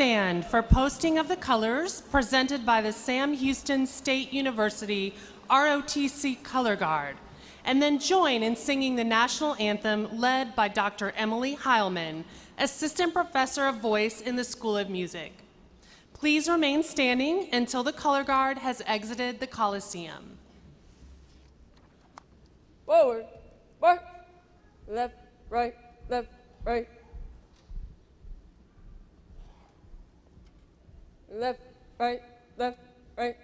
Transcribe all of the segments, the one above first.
stand for posting of the colors presented by the Sam Houston State University ROTC Color Guard, and then join in singing the national anthem led by Dr. Emily Heilman, Assistant Professor of Voice in the School of Music. Please remain standing until the Color Guard has exited the Coliseum. Forward, march, left, right, left, right. Left, right, left, right.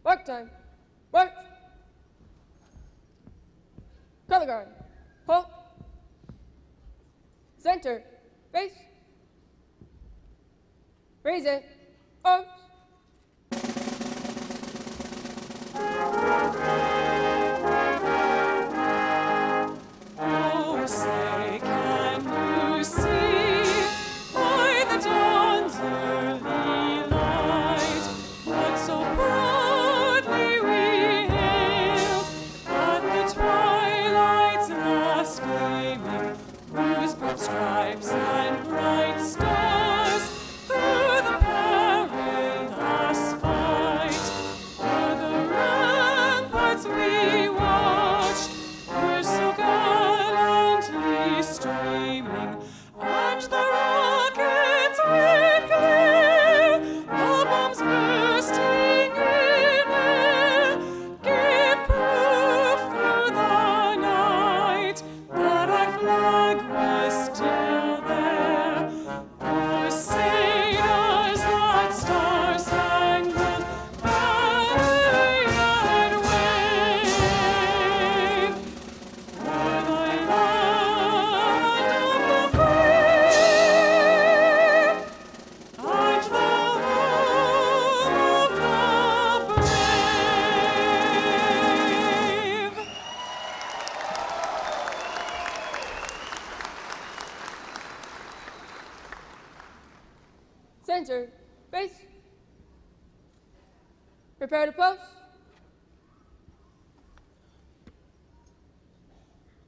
Mark time, march. Color guard, halt. Center, face. Raise it, arms. Oh, say, can you see by the dawn's early light what so proudly we hailed at the twilight's last gleaming, whose broad stripes and bright stars through the perilous fight o'er the ramparts we watched were so gallantly streaming, and the rockets with glare, the bombs bursting in air, gave proof through the night that our flag was still there. Oh, sailors, that star-spangled banner yet wave, o'er the land of the free and the home of the brave. Center, face. Prepare to post.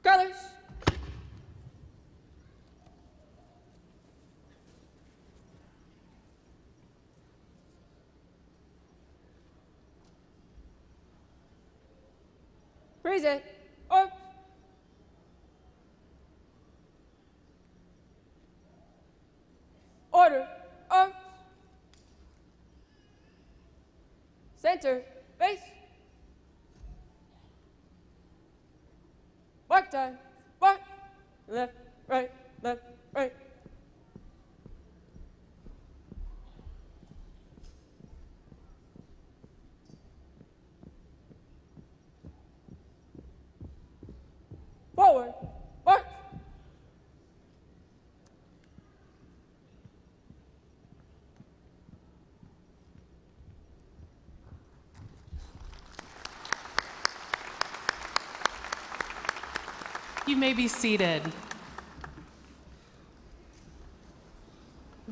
Colors. Present, arms. Order, arms. Center, face. Mark time, march. Left, right, left, right. Forward, march. You may be seated.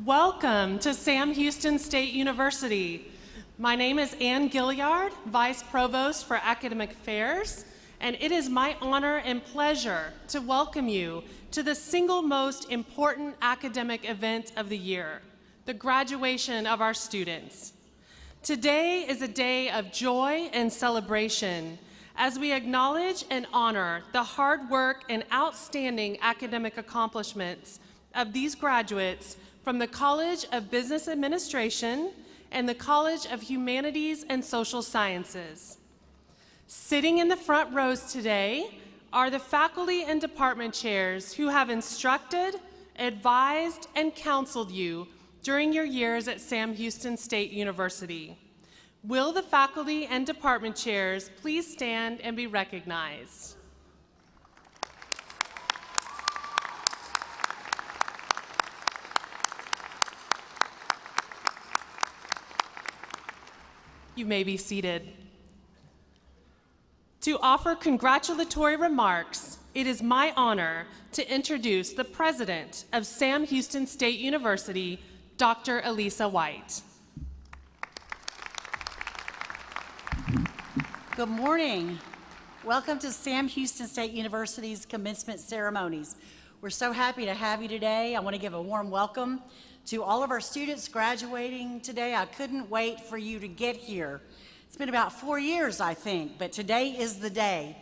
Welcome to Sam Houston State University. My name is Ann Gilliard, Vice Provost for Academic Affairs, and it is my honor and pleasure to welcome you to the single most important academic event of the year, the graduation of our students. Today is a day of joy and celebration as we acknowledge and honor the hard work and outstanding academic accomplishments of these graduates from the College of Business Administration and the College of Humanities and Social Sciences. Sitting in the front rows today are the faculty and department chairs who have instructed, advised, and counseled you during your years at Sam Houston State University. Will the faculty and department chairs please stand and be recognized? You may be seated. To offer congratulatory remarks, it is my honor to introduce the president of Sam Houston State University, Dr. Elisa White. Good morning. Welcome to Sam Houston State University's commencement ceremonies. We're so happy to have you today. I want to give a warm welcome to all of our students graduating today. I couldn't wait for you to get here. It's been about 4 years, I think, but today is the day.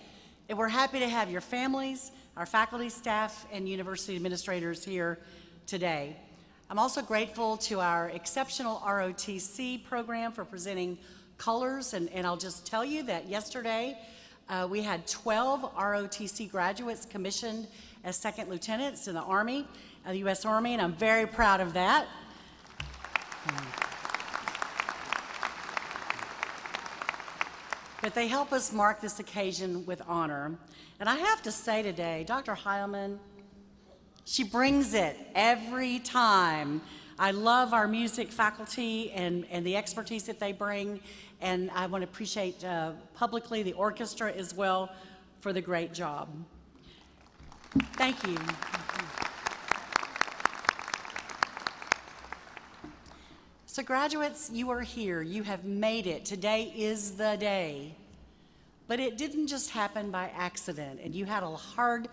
And we're happy to have your families, our faculty, staff, and university administrators here today. I'm also grateful to our exceptional ROTC program for presenting colors, and I'll just tell you that yesterday we had 12 ROTC graduates commissioned as second lieutenants in the Army, the U.S. Army, and I'm very proud of that. But they help us mark this occasion with honor. And I have to say today, Dr. Heilman, she brings it every time. I love our music faculty and the expertise that they bring, and I want to appreciate publicly the orchestra as well for the great job. Thank you. So graduates, you are here. You have made it. Today is the day. But it didn't just happen by accident, and you had a hard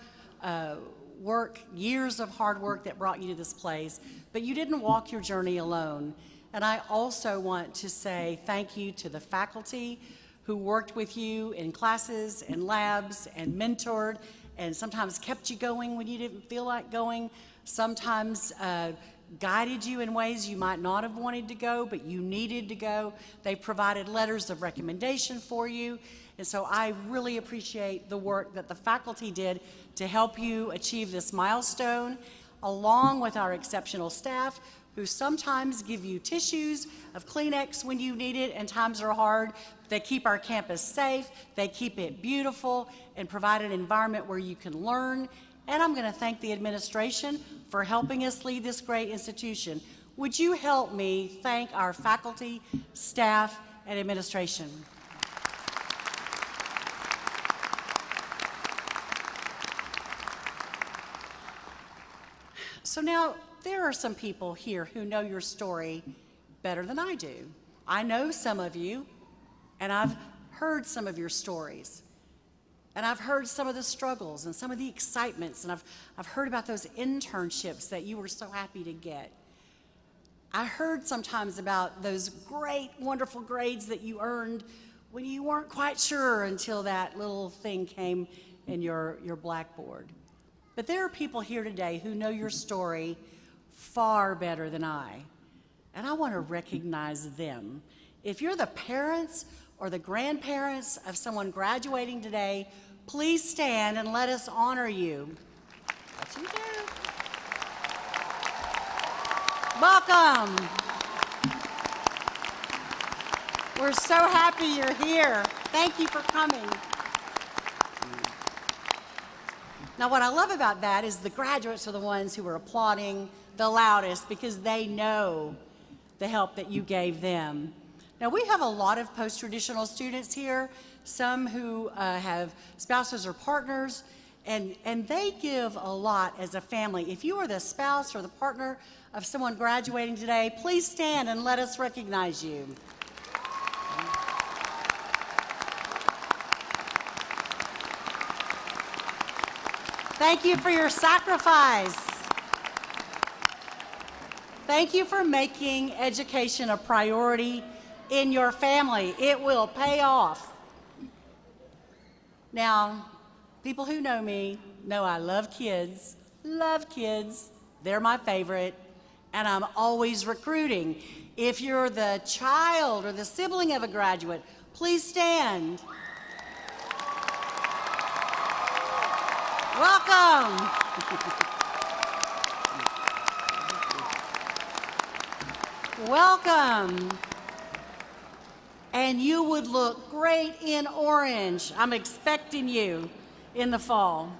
work, years of hard work that brought you to this place, but you didn't walk your journey alone. And I also want to say thank you to the faculty who worked with you in classes and labs and mentored and sometimes kept you going when you didn't feel like going, sometimes guided you in ways you might not have wanted to go, but you needed to go. They provided letters of recommendation for you. And so I really appreciate the work that the faculty did to help you achieve this milestone, along with our exceptional staff who sometimes give you tissues of Kleenex when you need it and times are hard. They keep our campus safe, they keep it beautiful, and provide an environment where you can learn. And I'm going to thank the administration for helping us lead this great institution. Would you help me thank our faculty, staff, and administration? So now, there are some people here who know your story better than I do. I know some of you, and I've heard some of your stories. And I've heard some of the struggles and some of the excitements, and I've heard about those internships that you were so happy to get. I heard sometimes about those great, wonderful grades that you earned when you weren't quite sure until that little thing came in your blackboard. But there are people here today who know your story far better than I, and I want to recognize them. If you're the parents or the grandparents of someone graduating today, please stand and let us honor you. Yes, you do. Welcome. We're so happy you're here. Thank you for coming. Now, what I love about that is the graduates are the ones who are applauding the loudest because they know the help that you gave them. Now, we have a lot of post-traditional students here, some who have spouses or partners, and they give a lot as a family. If you are the spouse or the partner of someone graduating today, please stand and let us recognize you. Thank you for your sacrifice. Thank you for making education a priority in your family. It will pay off. Now, people who know me know I love kids. Love kids. They're my favorite, and I'm always recruiting. If you're the child or the sibling of a graduate, please stand. Welcome. Welcome. And you would look great in orange. I'm expecting you in the fall.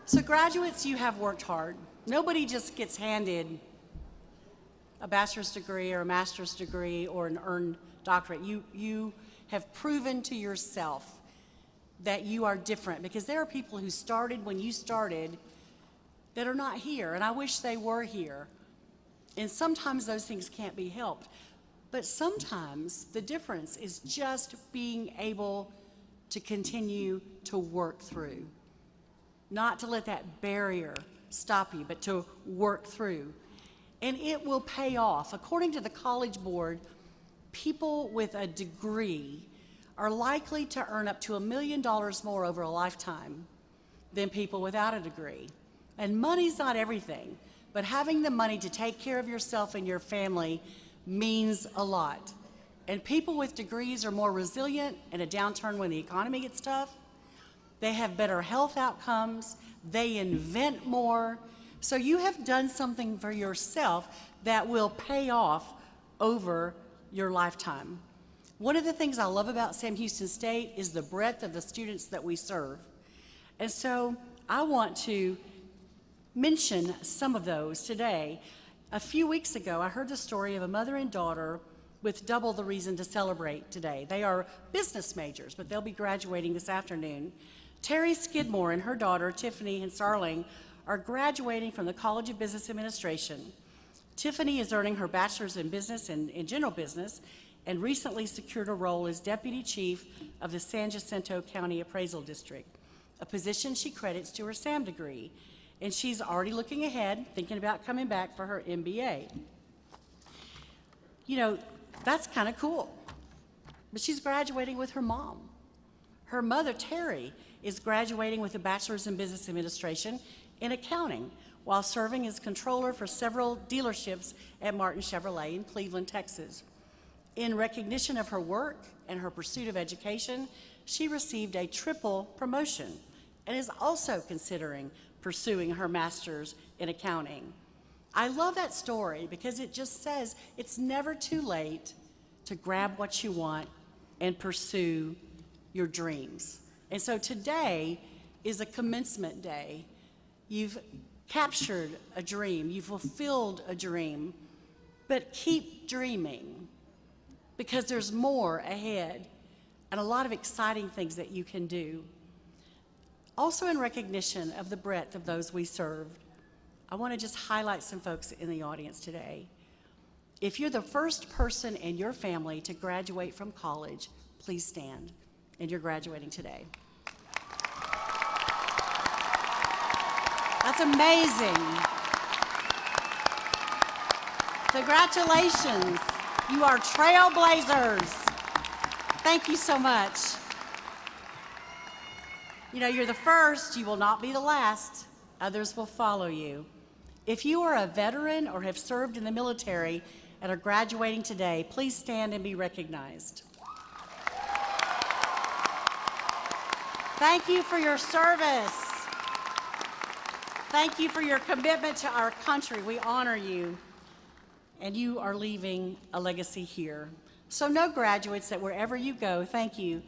So graduates, you have worked hard. Nobody just gets handed a bachelor's degree or a master's degree or an earned doctorate. You have proven to yourself that you are different, because there are people who started when you started that are not here, and I wish they were here. And sometimes those things can't be helped. But sometimes the difference is just being able to continue to work through. Not to let that barrier stop you, but to work through. And it will pay off. According to the College Board, people with a degree are likely to earn up to $1 million more over a lifetime than people without a degree. And money's not everything, but having the money to take care of yourself and your family means a lot. And people with degrees are more resilient in a downturn when the economy gets tough. They have better health outcomes. They invent more. So you have done something for yourself that will pay off over your lifetime. One of the things I love about Sam Houston State is the breadth of the students that we serve. And so I want to mention some of those today. A few weeks ago, I heard the story of a mother and daughter with double the reason to celebrate today. They are business majors, but they'll be graduating this afternoon. Terry Skidmore and her daughter, Tiffany and Starling, are graduating from the College of Business Administration. Tiffany is earning her bachelor's in business and in general business, and recently secured a role as deputy chief of the San Jacinto County Appraisal District, a position she credits to her SAM degree. And she's already looking ahead, thinking about coming back for her MBA. You know, that's kind of cool. But she's graduating with her mom. Her mother, Terry, is graduating with a bachelor's in business administration in accounting while serving as controller for several dealerships at Martin Chevrolet in Cleveland, Texas. In recognition of her work and her pursuit of education, she received a triple promotion and is also considering pursuing her master's in accounting. I love that story because it just says it's never too late to grab what you want and pursue your dreams. And so today is a commencement day. You've captured a dream, you've fulfilled a dream, but keep dreaming because there's more ahead and a lot of exciting things that you can do. Also, in recognition of the breadth of those we serve, I want to just highlight some folks in the audience today. If you're the first person in your family to graduate from college, please stand, and you're graduating today. That's amazing. Congratulations. You are trailblazers. Thank you so much. You know, you're the first, you will not be the last. Others will follow you. If you are a veteran or have served in the military and are graduating today, please stand and be recognized. Thank you for your service. Thank you for your commitment to our country. We honor you. And you are leaving a legacy here. So know, graduates, that wherever you go, thank you.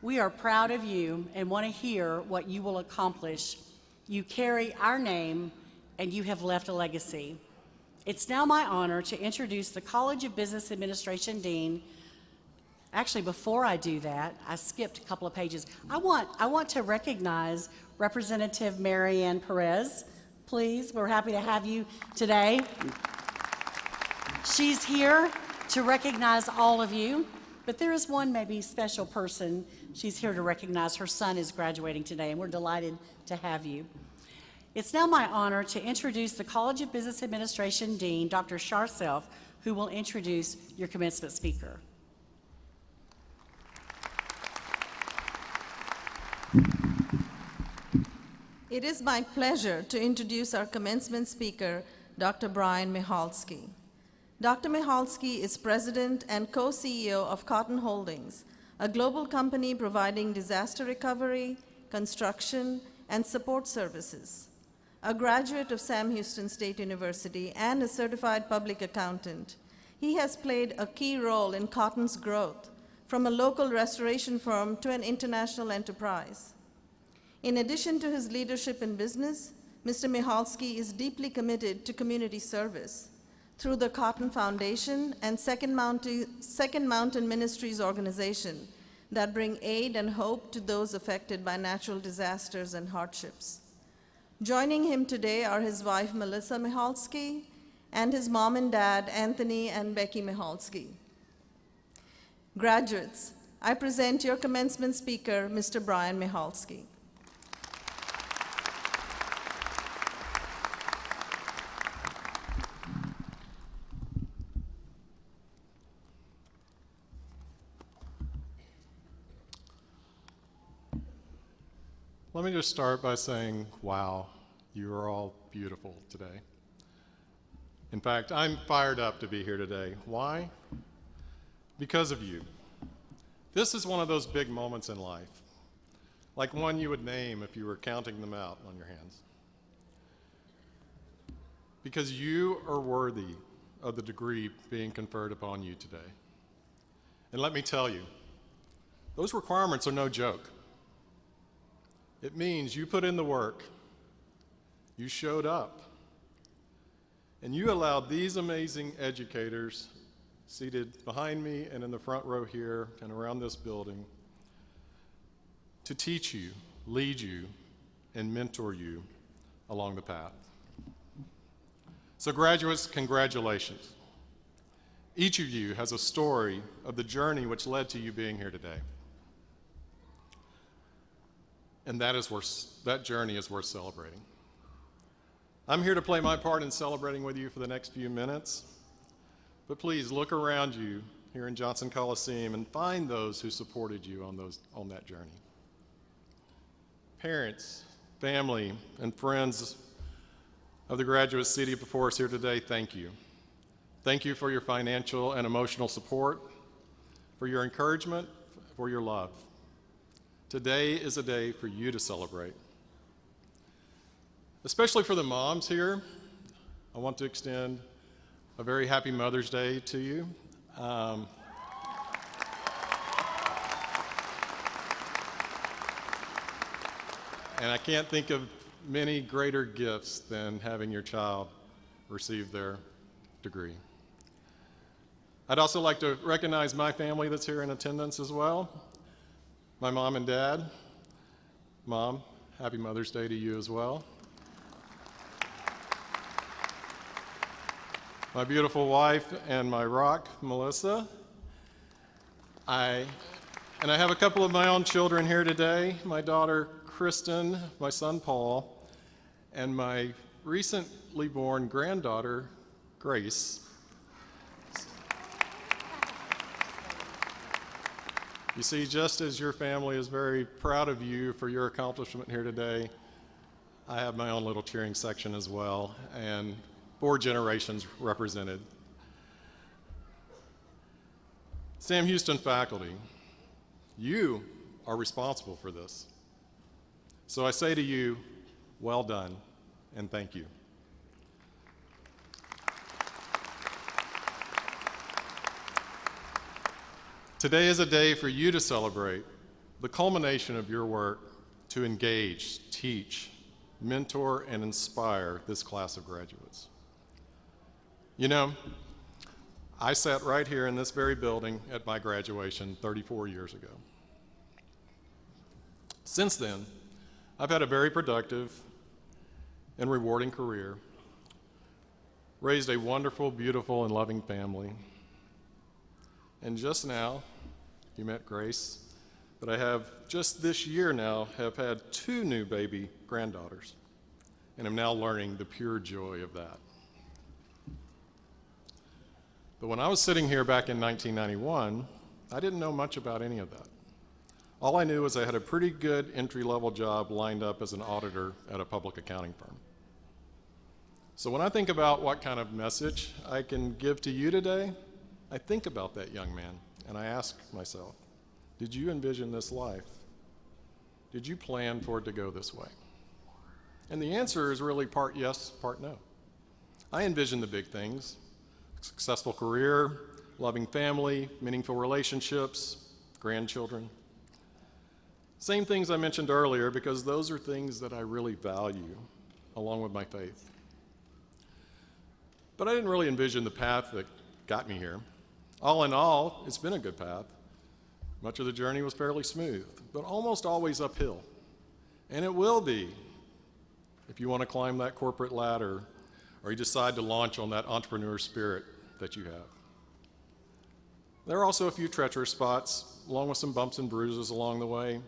We are proud of you and want to hear what you will accomplish. You carry our name and you have left a legacy. It's now my honor to introduce the College of Business Administration Dean. Actually, before I do that, I skipped a couple of pages. I want to recognize Representative Marianne Perez. Please, we're happy to have you today. She's here to recognize all of you, but there is one maybe special person she's here to recognize. Her son is graduating today, and we're delighted to have you. It's now my honor to introduce the College of Business Administration Dean, Dr. Sharself, who will introduce your commencement speaker. It is my pleasure to introduce our commencement speaker, Dr. Brian Michalski. Dr. Michalski is president and co-CEO of Cotton Holdings, a global company providing disaster recovery, construction, and support services. A graduate of Sam Houston State University and a certified public accountant, he has played a key role in Cotton's growth, from a local restoration firm to an international enterprise. In addition to his leadership in business, Mr. Michalski is deeply committed to community service through the Cotton Foundation and Second Mountain Ministries organization that bring aid and hope to those affected by natural disasters and hardships. Joining him today are his wife, Melissa Michalski, and his mom and dad, Anthony and Becky Michalski. Graduates, I present your commencement speaker, Mr. Brian Michalski. Let me just start by saying, wow, you are all beautiful today. In fact, I'm fired up to be here today. Why? Because of you. This is one of those big moments in life, like one you would name if you were counting them out on your hands. Because you are worthy of the degree being conferred upon you today. And let me tell you, those requirements are no joke. It means you put in the work, you showed up, and you allowed these amazing educators seated behind me and in the front row here and around this building to teach you, lead you, and mentor you along the path. So graduates, congratulations. Each of you has a story of the journey which led to you being here today. And that journey is worth celebrating. I'm here to play my part in celebrating with you for the next few minutes, but please look around you here in Johnson Coliseum and find those who supported you on that journey. Parents, family, and friends of the graduates seated before us here today, thank you. Thank you for your financial and emotional support, for your encouragement, for your love. Today is a day for you to celebrate. Especially for the moms here, I want to extend a very happy Mother's Day to you. And I can't think of many greater gifts than having your child receive their degree. I'd also like to recognize my family that's here in attendance as well. My mom and dad. Mom, happy Mother's Day to you as well. My beautiful wife and my rock, Melissa. I have a couple of my own children here today. My daughter, Kristen, my son, Paul, and my recently born granddaughter, Grace. You see, just as your family is very proud of you for your accomplishment here today, I have my own little cheering section as well, and 4 generations represented. Sam Houston faculty, you are responsible for this. So I say to you, well done, and thank you. Today is a day for you to celebrate the culmination of your work to engage, teach, mentor, and inspire this class of graduates. You know, I sat right here in this very building at my graduation 34 years ago. Since then, I've had a very productive and rewarding career, raised a wonderful, beautiful, and loving family. And just now, you met Grace, but I have just this year now have had 2 new baby granddaughters, and I'm now learning the pure joy of that. But when I was sitting here back in 1991, I didn't know much about any of that. All I knew was I had a pretty good entry-level job lined up as an auditor at a public accounting firm. So when I think about what kind of message I can give to you today, I think about that young man, and I ask myself, did you envision this life? Did you plan for it to go this way? And the answer is really part yes, part no. I envision the big things: successful career, loving family, meaningful relationships, grandchildren. Same things I mentioned earlier, because those are things that I really value, along with my faith. But I didn't really envision the path that got me here. All in all, it's been a good path. Much of the journey was fairly smooth, but almost always uphill. And it will be if you want to climb that corporate ladder or you decide to launch on that entrepreneur spirit that you have. There are also a few treacherous spots, along with some bumps and bruises along the way.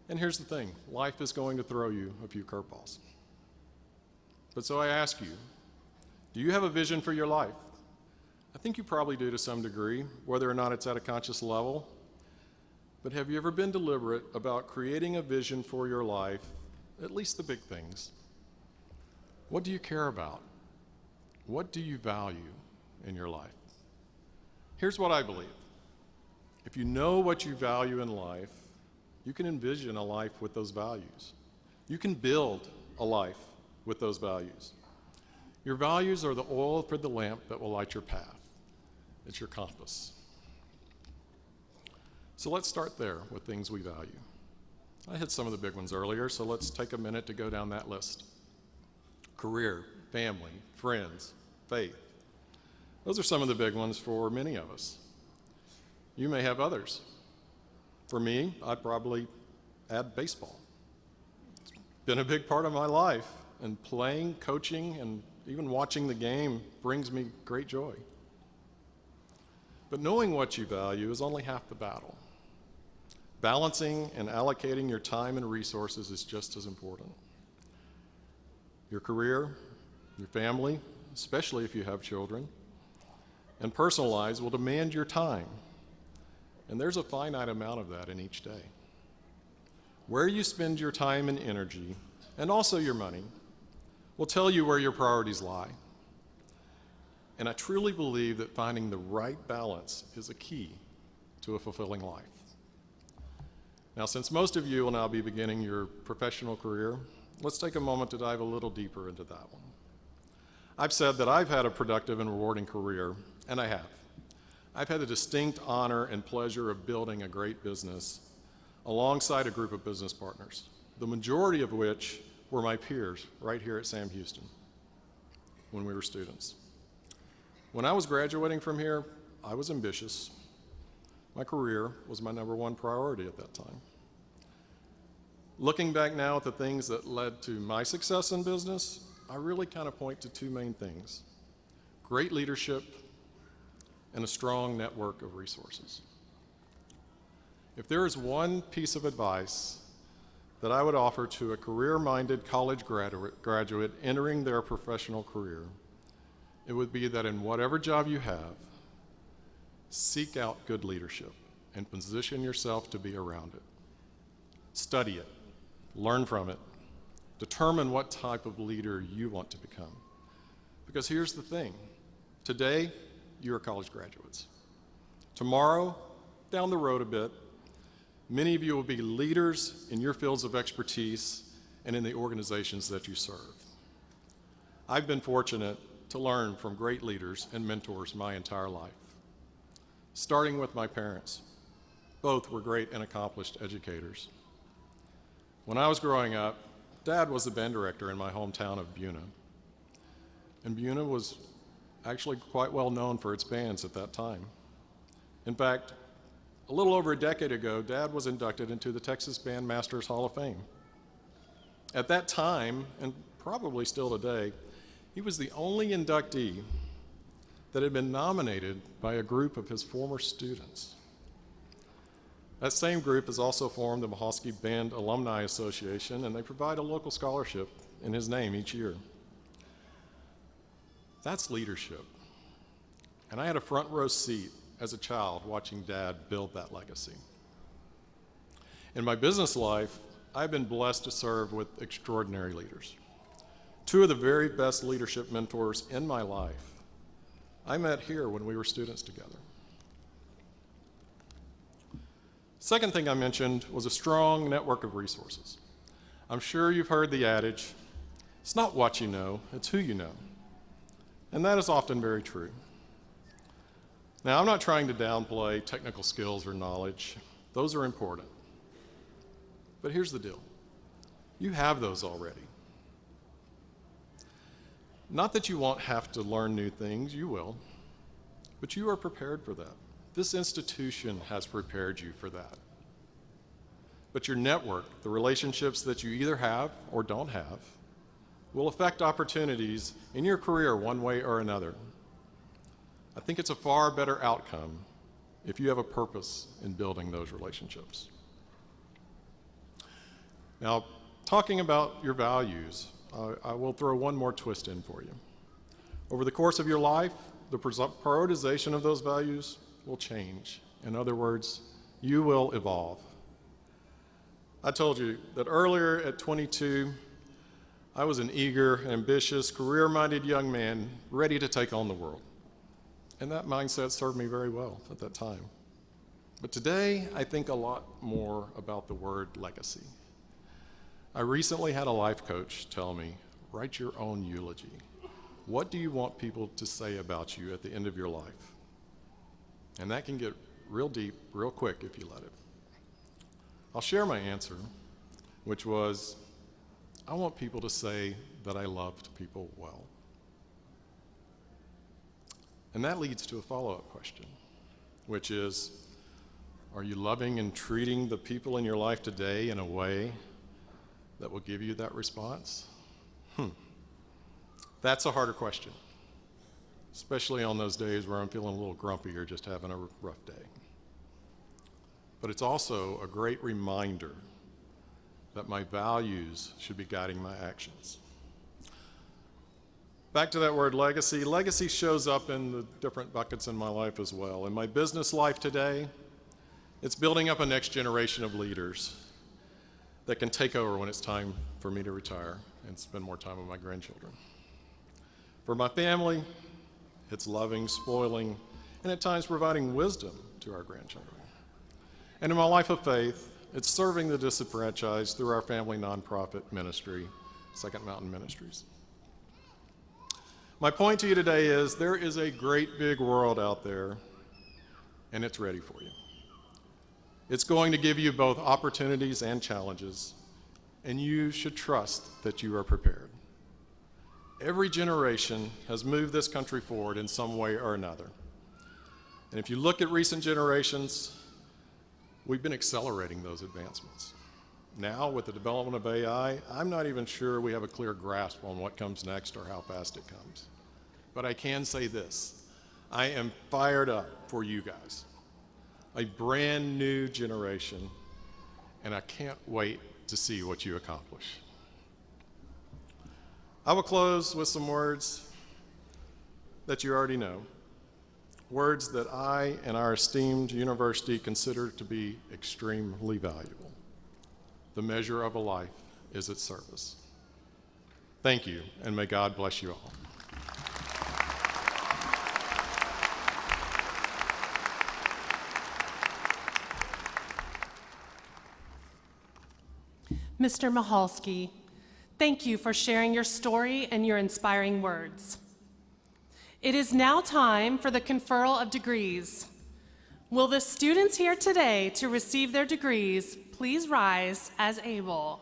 And here's the thing, life is going to throw you a few curveballs. But so I ask you, do you have a vision for your life? I think you probably do to some degree, whether or not it's at a conscious level. But have you ever been deliberate about creating a vision for your life, at least the big things? What do you care about? What do you value in your life? Here's what I believe. If you know what you value in life, you can envision a life with those values. You can build a life with those values. Your values are the oil for the lamp that will light your path. It's your compass. So let's start there with things we value. I hit some of the big ones earlier, so let's take a minute to go down that list. Career, family, friends, faith. Those are some of the big ones for many of us. You may have others. For me, I'd probably add baseball. It's been a big part of my life, and playing, coaching, and even watching the game brings me great joy. But knowing what you value is only half the battle. Balancing and allocating your time and resources is just as important. Your career, your family, especially if you have children, and personal lives will demand your time. And there's a finite amount of that in each day. Where you spend your time and energy, and also your money, will tell you where your priorities lie. And I truly believe that finding the right balance is a key to a fulfilling life. Now, since most of you will now be beginning your professional career, let's take a moment to dive a little deeper into that one. I've said that I've had a productive and rewarding career, and I have. I've had the distinct honor and pleasure of building a great business alongside a group of business partners, the majority of which were my peers right here at Sam Houston when we were students. When I was graduating from here, I was ambitious. My career was my number one priority at that time. Looking back now at the things that led to my success in business, I really kind of point to two main things: great leadership and a strong network of resources. If there is one piece of advice that I would offer to a career-minded college graduate entering their professional career, it would be that in whatever job you have, seek out good leadership and position yourself to be around it. Study it, learn from it, determine what type of leader you want to become. Because here's the thing, today, you are college graduates. Tomorrow, down the road a bit, many of you will be leaders in your fields of expertise and in the organizations that you serve. I've been fortunate to learn from great leaders and mentors my entire life, starting with my parents. Both were great and accomplished educators. When I was growing up, Dad was the band director in my hometown of Buna. And Buna was actually quite well known for its bands at that time. In fact, a little over a decade ago, Dad was inducted into the Texas Bandmasters Hall of Fame. At that time, and probably still today, he was the only inductee that had been nominated by a group of his former students. That same group has also formed the Mahosky Band Alumni Association, and they provide a local scholarship in his name each year. That's leadership. And I had a front row seat as a child watching Dad build that legacy. In my business life, I've been blessed to serve with extraordinary leaders. Two of the very best leadership mentors in my life I met here when we were students together. Second thing I mentioned was a strong network of resources. I'm sure you've heard the adage, it's not what you know, it's who you know. And that is often very true. Now, I'm not trying to downplay technical skills or knowledge. Those are important. But here's the deal. You have those already. Not that you won't have to learn new things, you will, but you are prepared for that. This institution has prepared you for that. But your network, the relationships that you either have or don't have, will affect opportunities in your career one way or another. I think it's a far better outcome if you have a purpose in building those relationships. Now, talking about your values, I will throw one more twist in for you. Over the course of your life, the prioritization of those values will change. In other words, you will evolve. I told you that earlier at 22, I was an eager, ambitious, career-minded young man ready to take on the world. And that mindset served me very well at that time. But today, I think a lot more about the word legacy. I recently had a life coach tell me, write your own eulogy. What do you want people to say about you at the end of your life? And that can get real deep, real quick if you let it. I'll share my answer, which was, I want people to say that I loved people well. And that leads to a follow-up question, which is, are you loving and treating the people in your life today in a way that will give you that response? That's a harder question, especially on those days where I'm feeling a little grumpy or just having a rough day. But it's also a great reminder that my values should be guiding my actions. Back to that word legacy. Legacy shows up in the different buckets in my life as well. In my business life today, it's building up a next generation of leaders that can take over when it's time for me to retire and spend more time with my grandchildren. For my family, it's loving, spoiling, and at times providing wisdom to our grandchildren. And in my life of faith, it's serving the disenfranchised through our family nonprofit ministry, Second Mountain Ministries. My point to you today is there is a great big world out there, and it's ready for you. It's going to give you both opportunities and challenges, and you should trust that you are prepared. Every generation has moved this country forward in some way or another. And if you look at recent generations, we've been accelerating those advancements. Now, with the development of AI, I'm not even sure we have a clear grasp on what comes next or how fast it comes. But I can say this, I am fired up for you guys. A brand new generation, and I can't wait to see what you accomplish. I will close with some words that you already know, words that I and our esteemed university consider to be extremely valuable. The measure of a life is its service. Thank you, and may God bless you all. Mr. Michalski, thank you for sharing your story and your inspiring words. It is now time for the conferral of degrees. Will the students here today to receive their degrees please rise as able?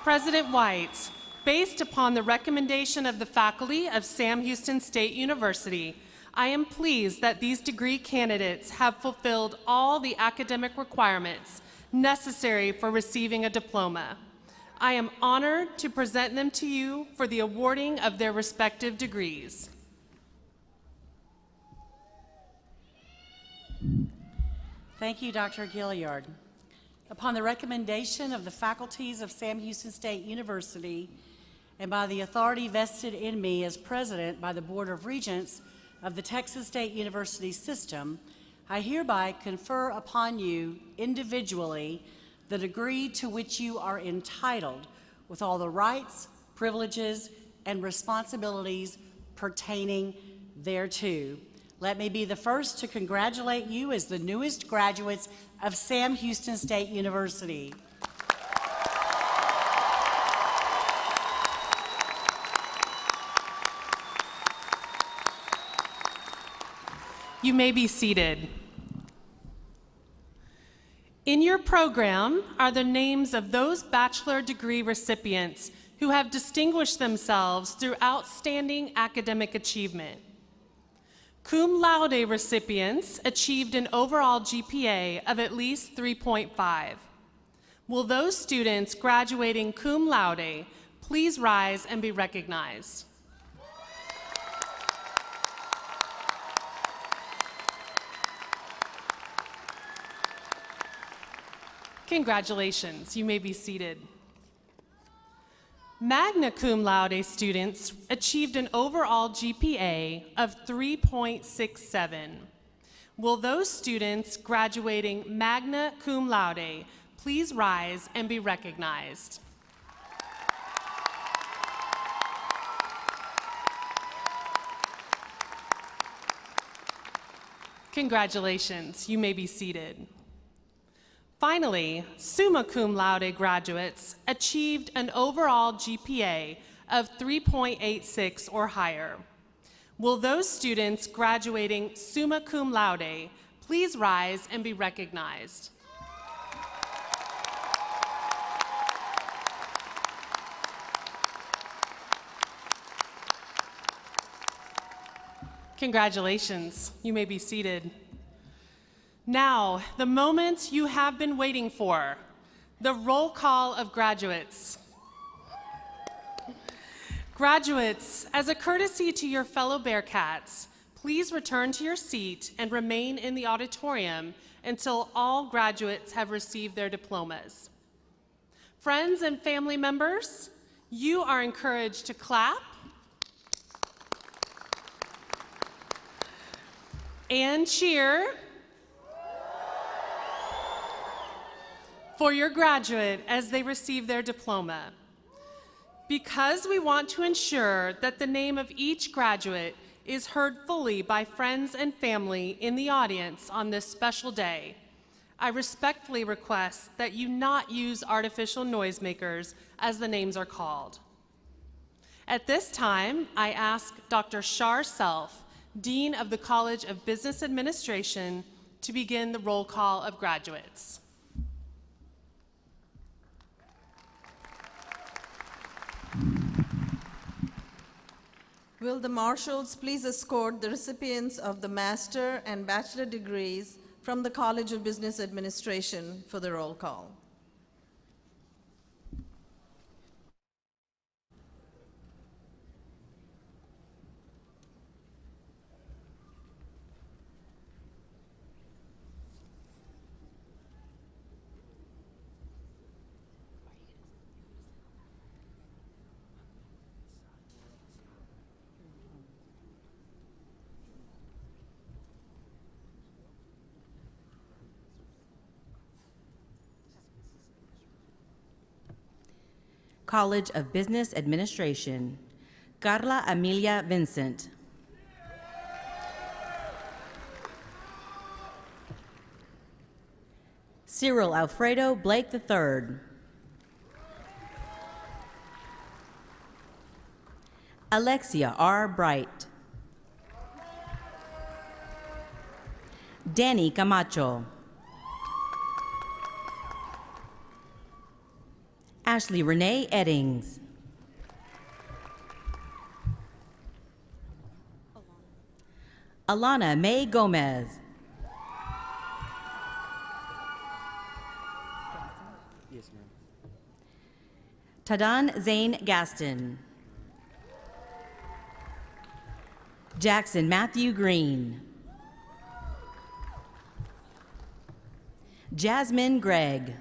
President White, based upon the recommendation of the faculty of Sam Houston State University, I am pleased that these degree candidates have fulfilled all the academic requirements necessary for receiving a diploma. I am honored to present them to you for the awarding of their respective degrees. Thank you, Dr. Gilliard. Upon the recommendation of the faculties of Sam Houston State University and by the authority vested in me as president by the Board of Regents of the Texas State University System, I hereby confer upon you individually the degree to which you are entitled with all the rights, privileges, and responsibilities pertaining thereto. Let me be the first to congratulate you as the newest graduates of Sam Houston State University. You may be seated. In your program are the names of those bachelor degree recipients who have distinguished themselves through outstanding academic achievement. Cum laude recipients achieved an overall GPA of at least 3.5. Will those students graduating cum laude please rise and be recognized? Congratulations, you may be seated. Magna cum laude students achieved an overall GPA of 3.67. Will those students graduating magna cum laude please rise and be recognized? Congratulations, you may be seated. Finally, summa cum laude graduates achieved an overall GPA of 3.86 or higher. Will those students graduating summa cum laude please rise and be recognized? Congratulations, you may be seated. Now, the moment you have been waiting for, the roll call of graduates. Graduates, as a courtesy to your fellow Bearcats, please return to your seat and remain in the auditorium until all graduates have received their diplomas. Friends and family members, you are encouraged to clap and cheer for your graduate as they receive their diploma. Because we want to ensure that the name of each graduate is heard fully by friends and family in the audience on this special day, I respectfully request that you not use artificial noisemakers as the names are called. At this time, I ask Dr. Shar Self, Dean of the College of Business Administration, to begin the roll call of graduates. Will the marshals please escort the recipients of the master and bachelor degrees from the College of Business Administration for the roll call? College of Business Administration, Carla Amelia Vincent. Cyril Alfredo Blake III. Alexia R. Bright. Danny Camacho. Ashley Renee Eddings. Alana Mae Gomez. Yes, ma'am. Tadan Zane Gaston. Jackson Matthew Green. Jasmine Gregg.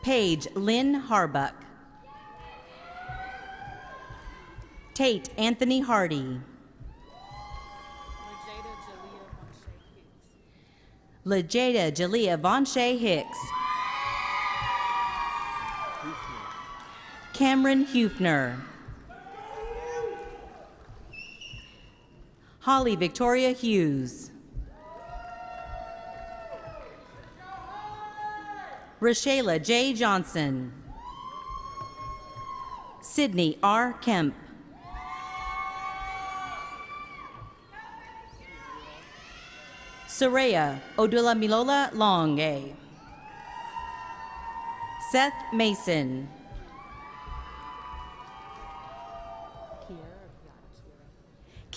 Paige Lynn Harbuck. Tate Anthony Hardy. Lejada Jalea Von Shea Hicks. Cameron Hufner. Holly Victoria Hughes. Rashayla J. Johnson. Sydney R. Kemp. Soraya Odulamilola Longe. Seth Mason.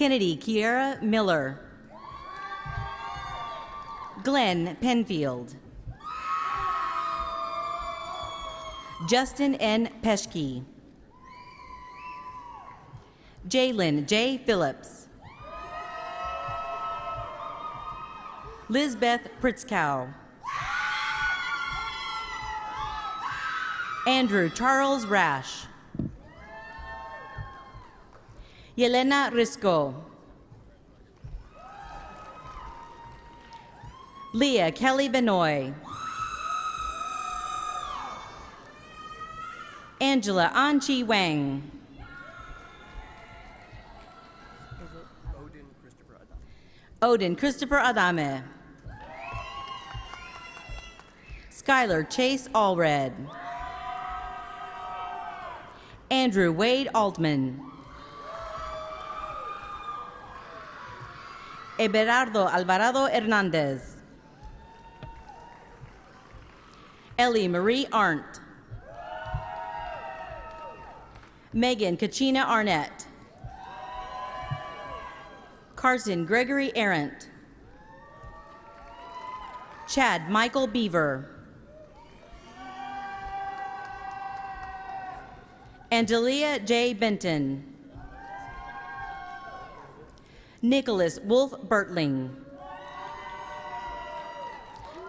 Kennedy Kiera Miller. Glenn Penfield. Justin N. Peschke. Jalen J. Phillips. Lizbeth Pritzkow. Andrew Charles Rash. Yelena Risco. Leah Kelly Benoit. Angela Anchi Wang. Odin Christopher Adame. Skylar Chase Allred. Andrew Wade Altman. Everardo Alvarado Hernandez. Ellie Marie Arndt. Megan Kachina Arnett. Carson Gregory Arendt. Chad Michael Beaver. Angelia J. Benton. Nicholas Wolf Bertling.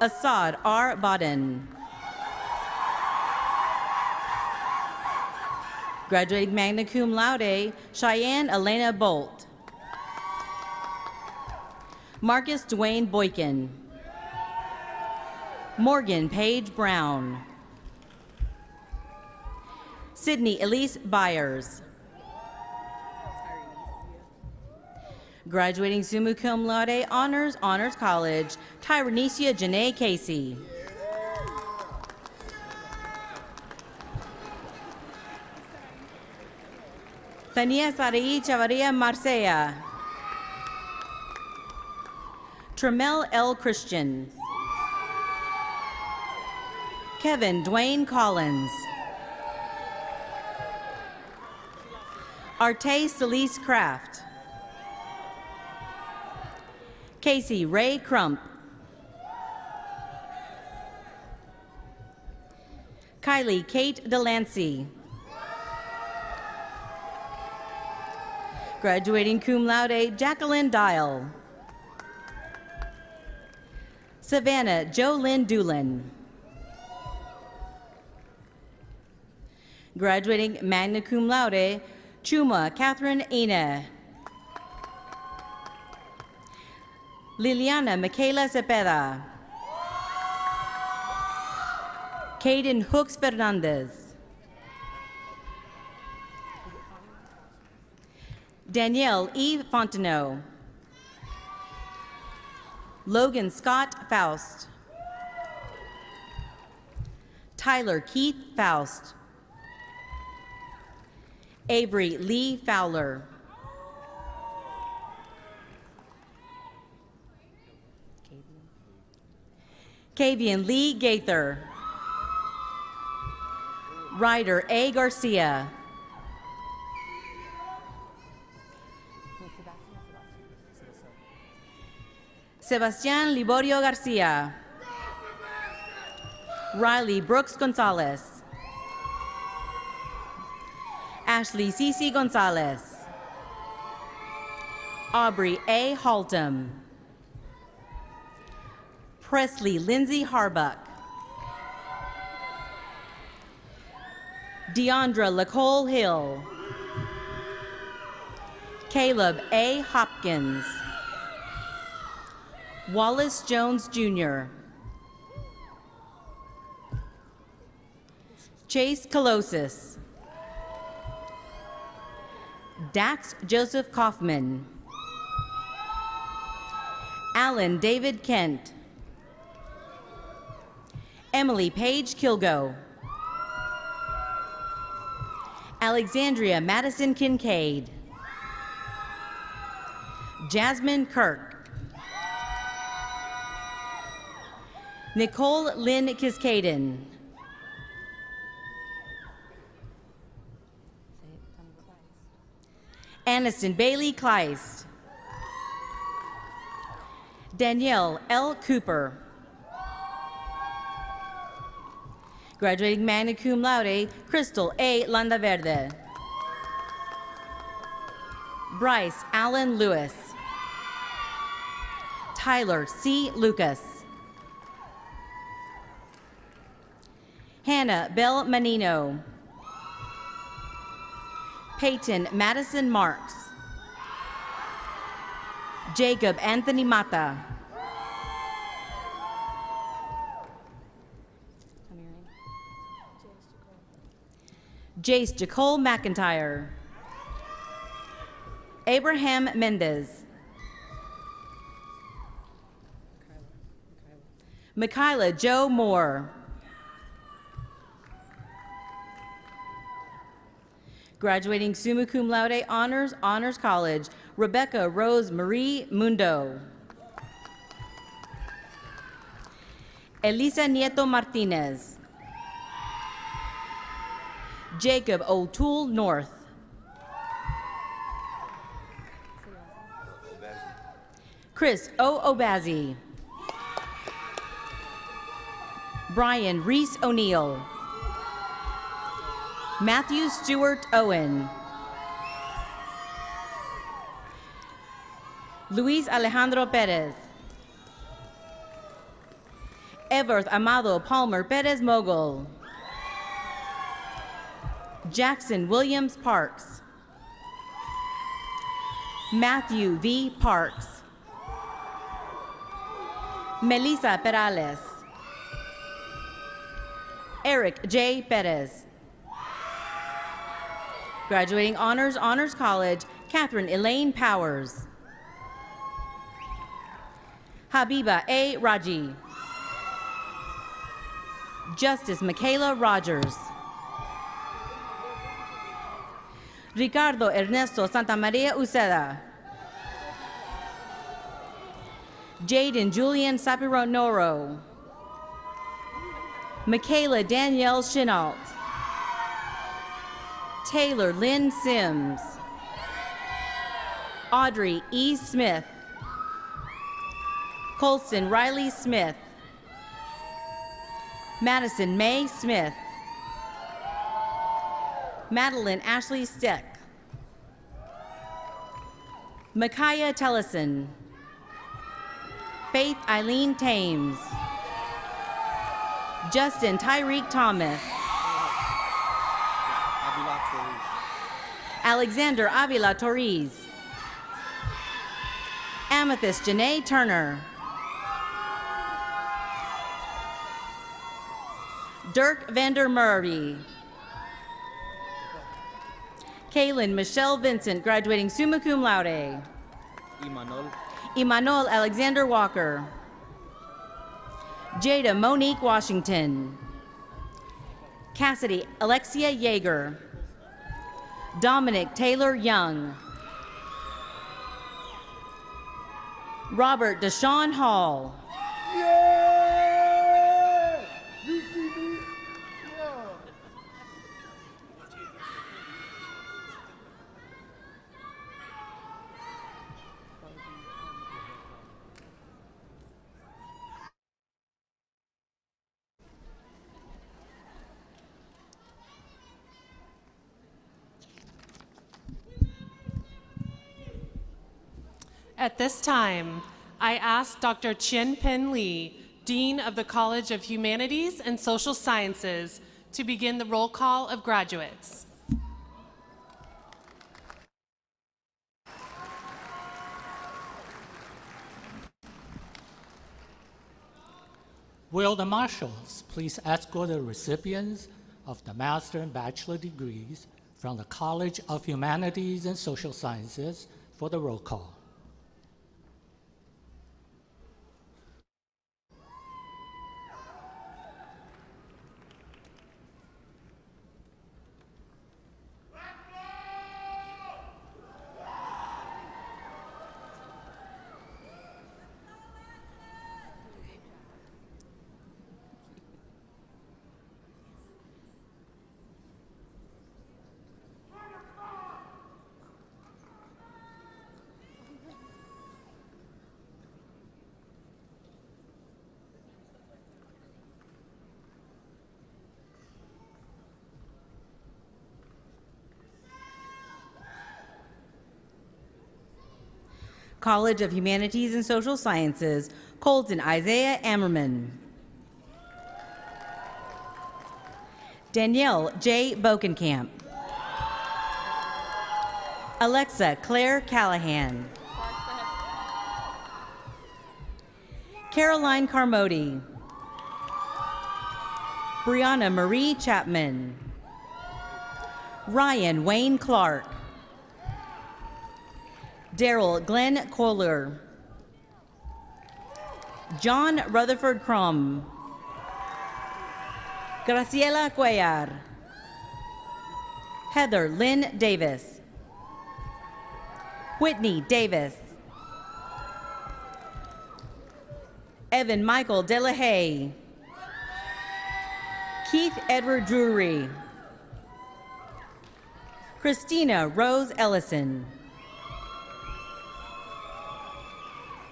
Assad R. Baden. Graduating magna cum laude, Cheyenne Elena Bolt. Marcus Dwayne Boykin. Morgan Paige Brown. Sydney Elise Byers. Graduating summa cum laude honors, Honors College, Tyrenesia Janae Casey. Tania Sarai Chavaria Marcea. Tremel L. Christian. Kevin Dwayne Collins. Arte Celise Kraft. Casey Ray Crump. Kylie Kate Delancey. Graduating cum laude, Jacqueline Dial. Savannah JoLynn Doolin. Graduating magna cum laude, Chuma Catherine Ina. Liliana Michaela Cepeda. Caden Hooks Fernandez. Danielle E. Fontenot. Logan Scott Faust. Tyler Keith Faust. Avery Lee Fowler. Kavian Lee Gaither. Ryder A. Garcia. Sebastian Liborio Garcia. Riley Brooks Gonzalez. Ashley Cici Gonzalez. Aubrey A. Haltom. Presley Lindsay Harbuck. Deandra Lacole Hill. Caleb A. Hopkins. Wallace Jones Jr. Chase Colosis. Dax Joseph Kaufman. Alan David Kent. Emily Page Kilgo. Alexandria Madison Kincaid. Jasmine Kirk. Nicole Lynn Kiskaden. Aniston Bailey Kleist. Danielle L. Cooper. Graduating magna cum laude, Crystal A. Landaverde. Bryce Allen Lewis. Tyler C. Lucas. Hannah Bell Manino. Peyton Madison Marks. Jacob Anthony Mata. Jace Jacole McIntyre. Abraham Mendez. Michaela Joe Moore. Graduating summa cum laude honors, Honors College, Rebecca Rose Marie Mundo. Elisa Nieto Martinez. Jacob O'Toole North. Chris O. Obazi. Brian Reese O'Neill. Matthew Stewart Owen. Luis Alejandro Perez. Everth Amado Palmer Perez Mogul. Jackson Williams Parks. Matthew V. Parks. Melissa Perales. Eric J. Perez. Graduating honors, Honors College, Catherine Elaine Powers. Habiba A. Raji. Justice Michaela Rogers. Ricardo Ernesto Santamaria Uceda. Jaden Julian Sapiro Noro. Michaela Danielle Chenault. Taylor Lynn Sims. Audrey E. Smith. Colston Riley Smith. Madison May Smith. Madeline Ashley Steck. Micaiah Tellison. Faith Eileen Thames. Justin Tyreek Thomas. Alexander Avila Torres. Amethyst Janae Turner. Dirk Vander Murray. Kaylin Michelle Vincent, graduating summa cum laude. Imanol Alexander Walker. Jada Monique Washington. Cassidy Alexia Yeager. Dominic Taylor Young. Robert Deshaun Hall. At this time, I ask Dr. Chien Pin Lee, Dean of the College of Humanities and Social Sciences, to begin the roll call of graduates. Will the marshals please escort the recipients of the master and bachelor degrees from the College of Humanities and Social Sciences for the roll call. College of Humanities and Social Sciences, Colton Isaiah Ammerman. Danielle J. Bokenkamp. Alexa Claire Callahan. Caroline Carmody. Brianna Marie Chapman. Ryan Wayne Clark. Daryl Glenn Kohler. John Rutherford Crum. Graciela Cuellar. Heather Lynn Davis. Whitney Davis. Evan Michael Delahaye. Keith Edward Drury. Christina Rose Ellison.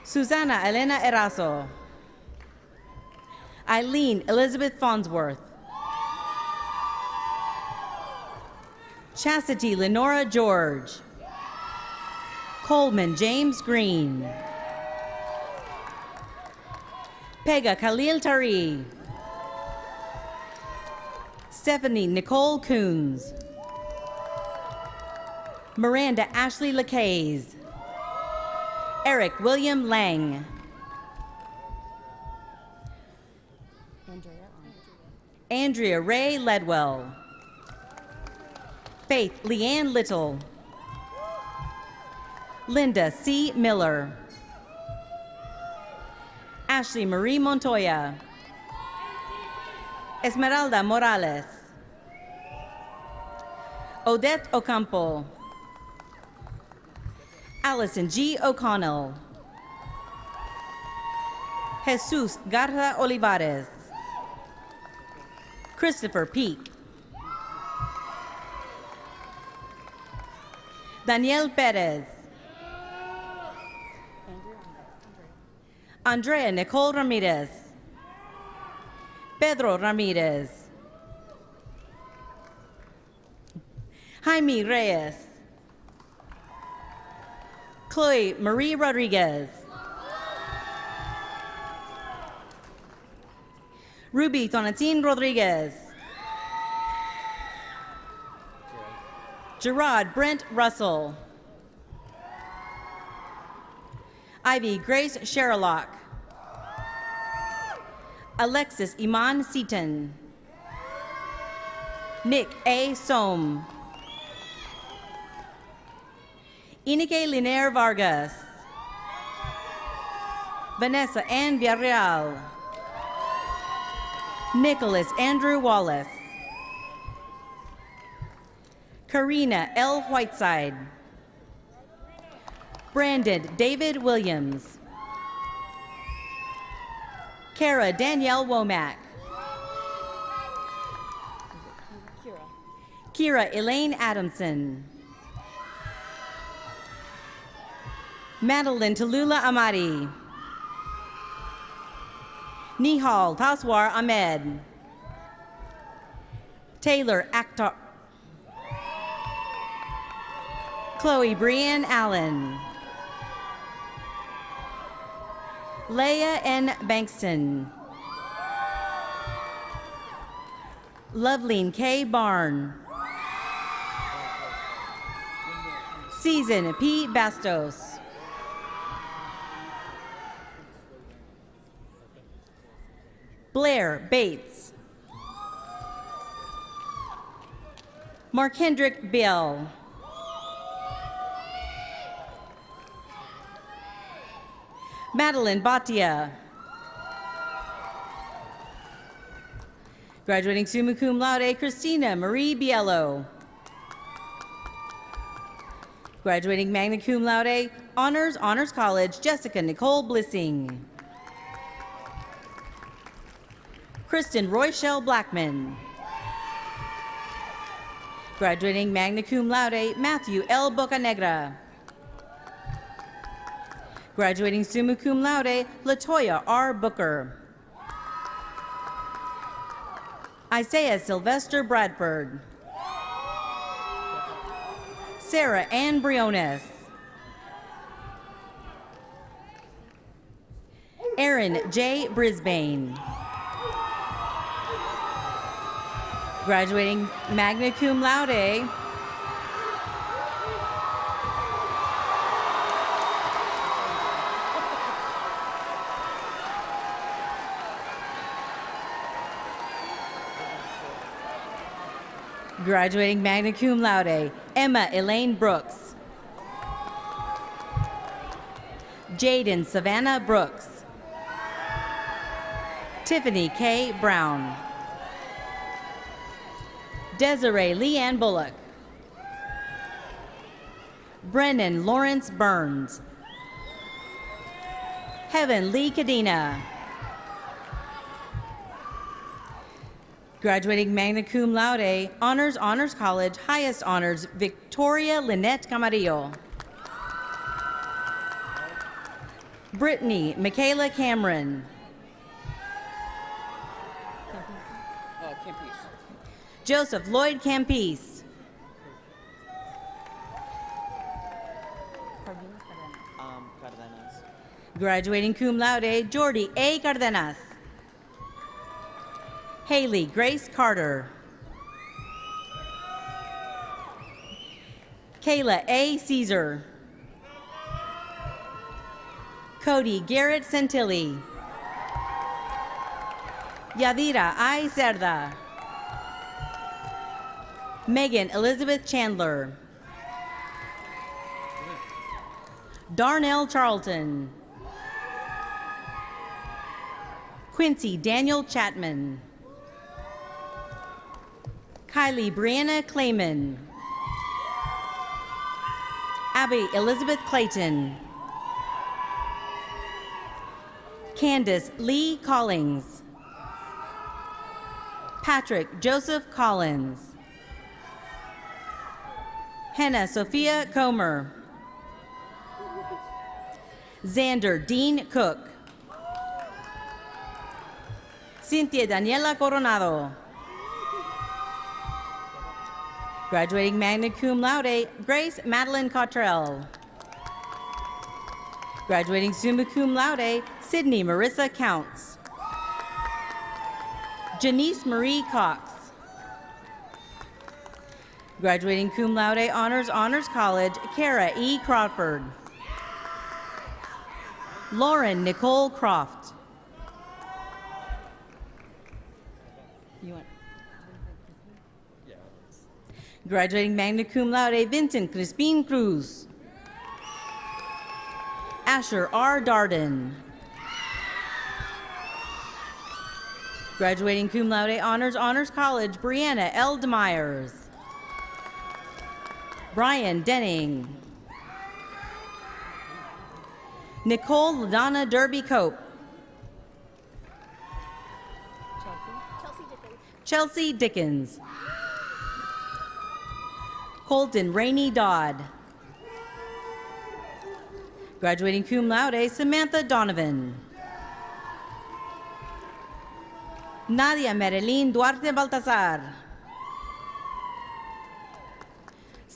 Susana Elena Erazo. Eileen Elizabeth Farnsworth. Chastity Lenora George. Coleman James Green. Pega Khalil Tari. Stephanie Nicole Coons. Miranda Ashley Lacaze. Eric William Lang. Andrea Ray Ledwell. Faith Leanne Little. Linda C. Miller. Ashley Marie Montoya. Esmeralda Morales. Odette Ocampo. Allison G. O'Connell. Jesus Garza Olivares. Christopher Peak. Daniel Perez. Andrea Nicole Ramirez. Pedro Ramirez. Jaime Reyes. Chloe Marie Rodriguez. Ruby Donatine Rodriguez. Gerard Brent Russell. Ivy Grace Sherlock. Alexis Iman Seaton. Nick A. Soam. Inike Linaire Vargas. Vanessa Ann Villarreal. Nicholas Andrew Wallace. Karina L. Whiteside. Brandon David Williams. Kara Danielle Womack. Kira Elaine Adamson. Madeline Tallulah Amadi. Nihal Taswar Ahmed. Taylor Akhtar. Chloe Brianne Allen. Leah N. Bankston. Loveline K. Barn. Season P. Bastos. Blair Bates. Mark-Hendrick Bill. Madeline Batia. Graduating summa cum laude, Christina Marie Biello. Graduating magna cum laude, Honors College, Jessica Nicole Blissing. Kristen Roychelle Blackman. Graduating magna cum laude, Matthew L. Bocanegra. Graduating summa cum laude, Latoya R. Booker. Isaiah Sylvester Bradford. Sarah Ann Briones. Aaron J. Brisbane. Graduating magna cum laude, graduating magna cum laude, Emma Elaine Brooks. Jaden Savannah Brooks. Tiffany K. Brown. Desiree Leanne Bullock. Brennan Lawrence Burns. Heaven Lee Cadena. Graduating magna cum laude, Honors College, highest honors, Victoria Lynette Camarillo. Brittany Michaela Cameron. Joseph Lloyd Campese. Graduating cum laude, Jordy A. Cardenas. Haley Grace Carter. Kayla A. Caesar. Cody Garrett Santilli. Yadira I. Cerda. Megan Elizabeth Chandler. Darnell Charlton. Quincy Daniel Chapman. Kylie Brianna Clayman. Abby Elizabeth Clayton. Candace Lee Collings. Patrick Joseph Collins. Hannah Sophia Comer. Xander Dean Cook. Cynthia Daniela Coronado. Graduating magna cum laude, Grace Madeline Cottrell. Graduating summa cum laude, Sydney Marissa Counts. Janice Marie Cox. Graduating cum laude, Honors College, Kara E. Crawford. Lauren Nicole Croft. Graduating magna cum laude, Vincent Crispin Cruz. Asher R. Darden. Graduating cum laude, Honors College, Brianna L. DeMyers. Brian Denning. Nicole LaDonna Derby Cope. Chelsea Dickens. Colton Rainey Dodd. Graduating cum laude, Samantha Donovan. Nadia Marilyn Duarte Baltazar.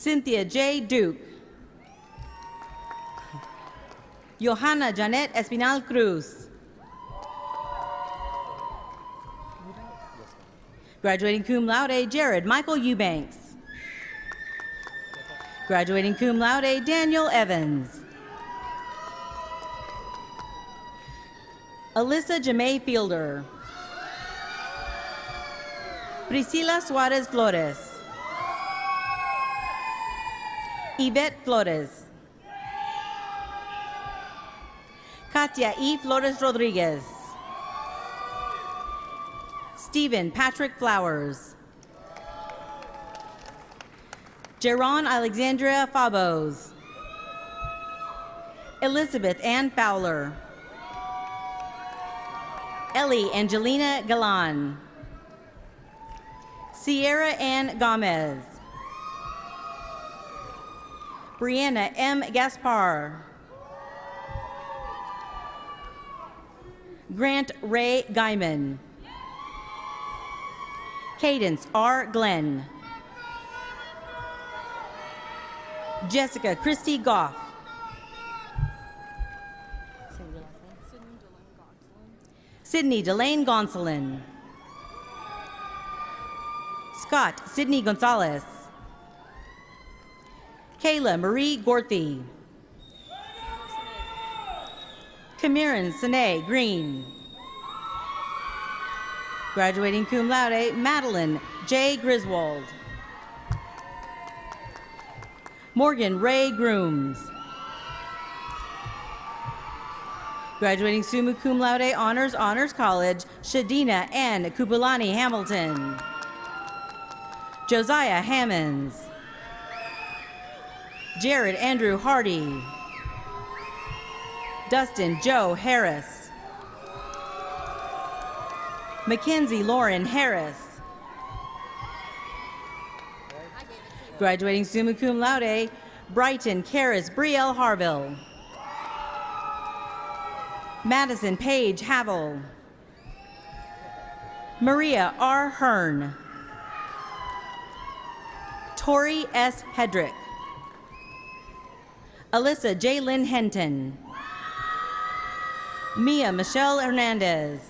Cynthia J. Duke. Johanna Janet Espinal Cruz. Graduating cum laude, Jared Michael Eubanks. Graduating cum laude, Daniel Evans. Alyssa Jamay Fielder. Priscila Suarez Flores. Yvette Flores. Katia E. Flores Rodriguez. Stephen Patrick Flowers. Jeron Alexandria Fabos. Elizabeth Ann Fowler. Ellie Angelina Galan. Sierra Ann Gomez. Brianna M. Gaspar. Grant Ray Guyman. Cadence R. Glenn. Jessica Christie Goff. Sydney Delane Gonsolin. Scott Sidney Gonzalez. Kayla Marie Gorthy. Kamiran Sine Green. Graduating cum laude, Madeline J. Griswold. Morgan Ray Grooms. Graduating summa cum laude, Honors College, Shadina Ann Kupulani Hamilton. Josiah Hammonds. Jared Andrew Hardy. Dustin Joe Harris. Mackenzie Lauren Harris. Graduating summa cum laude, Brighton Karis Brielle Harville. Madison Paige Havel. Maria R. Hearn. Tori S. Hedrick. Alyssa J. Lynn Henton. Mia Michelle Hernandez.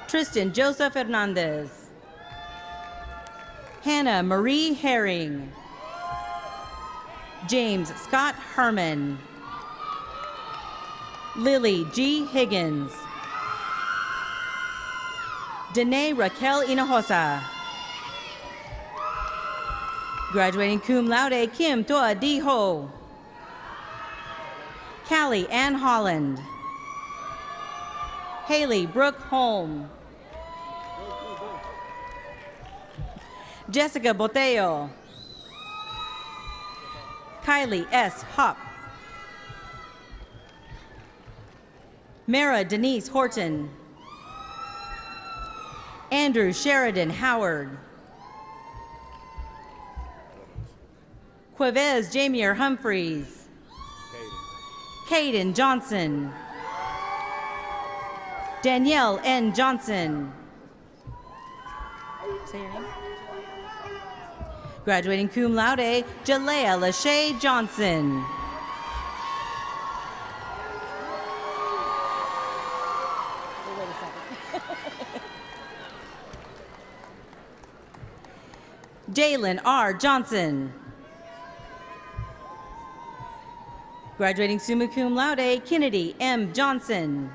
Tristan Joseph Hernandez. Hannah Marie Herring. James Scott Herman. Lily G. Higgins. Danae Raquel Hinojosa. Graduating cum laude, Kim Toa D. Ho. Callie Ann Holland. Haley Brooke Holm. Jessica Boteo. Kylie S. Hopp. Mara Denise Horton. Andrew Sheridan Howard. Quavez Jamier Humphreys. Caden Johnson. Danielle N. Johnson. Say your name. Graduating cum laude, Jalea Lachey Johnson. Jalen R. Johnson. Graduating summa cum laude, Kennedy M. Johnson.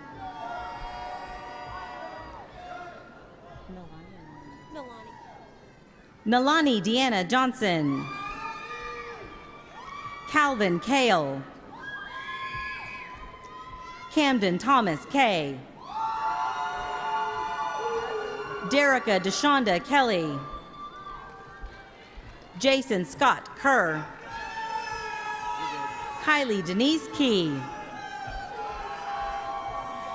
Nalani Deanna Johnson. Calvin Kale. Camden Thomas K. Derica Deshonda Kelly. Jason Scott Kerr. Kylie Denise Key.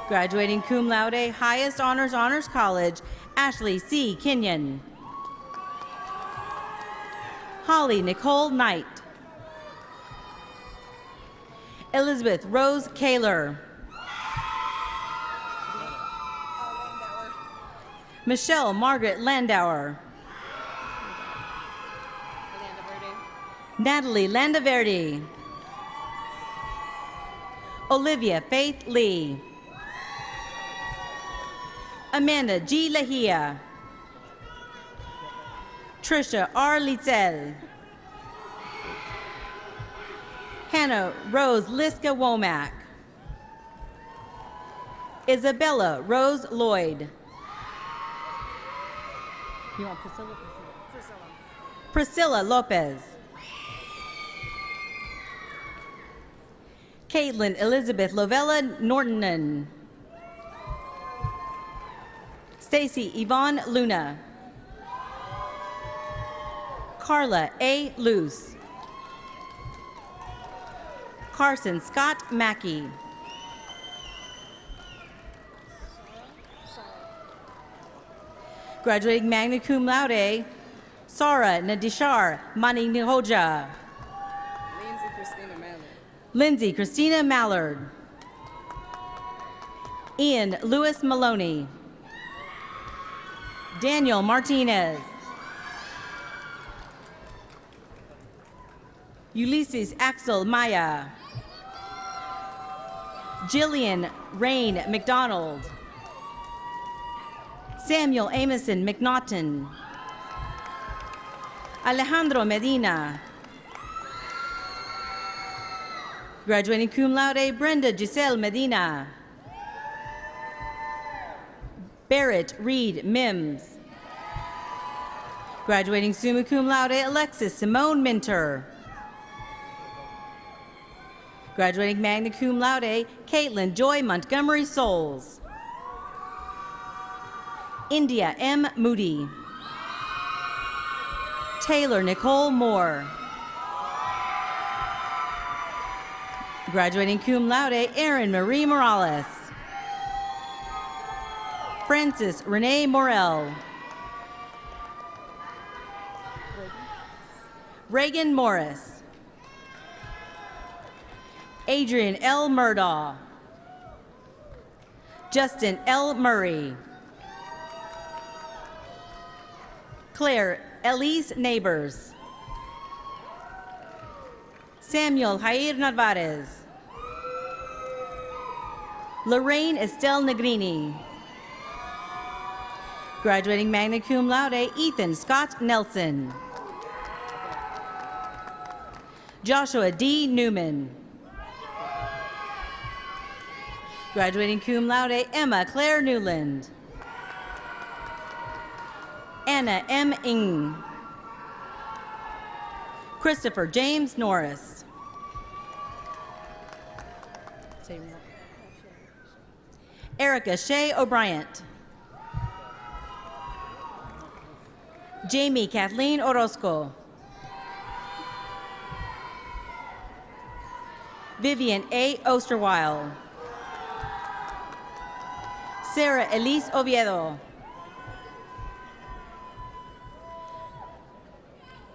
Graduating cum laude, highest honors college, Ashley C. Kenyon. Holly Nicole Knight. Elizabeth Rose Kaler. Michelle Margaret Landauer. Natalie Landaverde. Olivia Faith Lee. Amanda G. Lahia. Trisha R. Litzel. Hannah Rose Liska Womack. Isabella Rose Lloyd. You want Priscilla? Priscilla Lopez. Caitlin Elizabeth Lovella Nortonen. Stacy Yvonne Luna. Carla A. Luce. Carson Scott Mackey. Graduating magna cum laude, Sara Nadishar Mani Nihoja. Lindsay Christina Mallard. Ian Lewis Maloney. Daniel Martinez. Ulysses Axel Maya. Jillian Rain McDonald. Samuel Amison McNaughton. Alejandro Medina. Graduating cum laude, Brenda Giselle Medina. Barrett Reed Mims. Graduating summa cum laude, Alexis Simone Minter. Graduating magna cum laude, Caitlin Joy Montgomery Souls. India M. Moody. Taylor Nicole Moore. Graduating cum laude, Erin Marie Morales. Francis Renee Morel. Reagan Morris. Adrian L. Murdaugh. Justin L. Murray. Claire Elise Neighbors. Samuel Jair Narvaez. Lorraine Estelle Negrini. Graduating magna cum laude, Ethan Scott Nelson. Joshua D. Newman. Graduating cum laude, Emma Claire Newland. Anna M. Ng. Christopher James Norris. Erica Shea O'Brien. Jamie Kathleen Orozco. Vivian A. Osterweil. Sarah Elise Oviedo.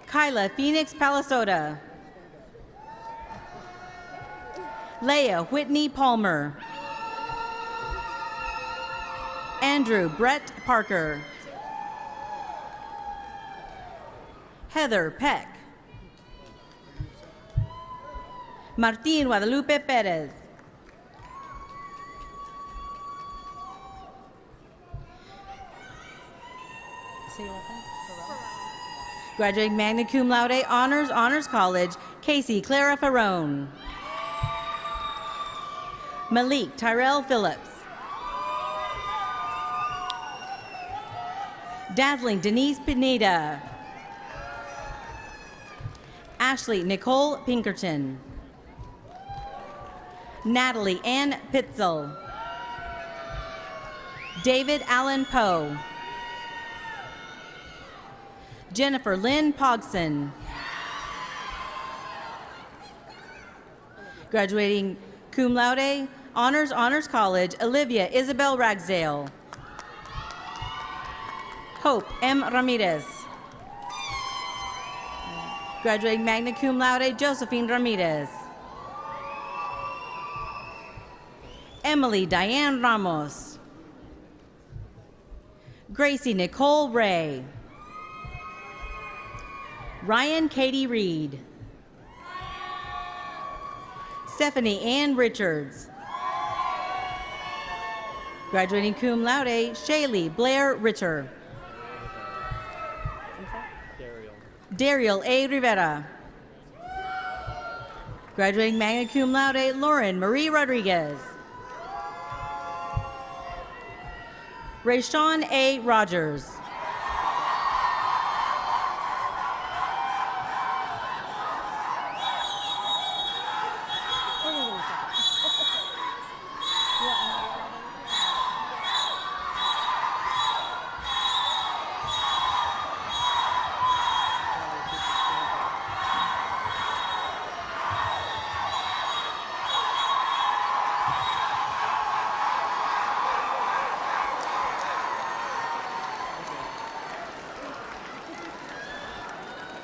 Kyla Phoenix Palisota. Leah Whitney Palmer. Andrew Brett Parker. Heather Peck. Martín Guadalupe Perez. Graduating magna cum laude, Honors College, Casey Clara Farone. Malik Tyrell Phillips. Dazzling Denise Pineda. Ashley Nicole Pinkerton. Natalie Ann Pitzel. David Allen Poe. Jennifer Lynn Pogson. Graduating cum laude, Honors College, Olivia Isabel Ragsdale. Hope M. Ramirez. Graduating magna cum laude, Josephine Ramirez. Emily Diane Ramos. Gracie Nicole Ray. Ryan Katie Reed. Stephanie Ann Richards. Graduating cum laude, Shaylee Blair Ritter. Dariel A. Rivera. Graduating magna cum laude, Lauren Marie Rodriguez. Rayshawn A. Rogers.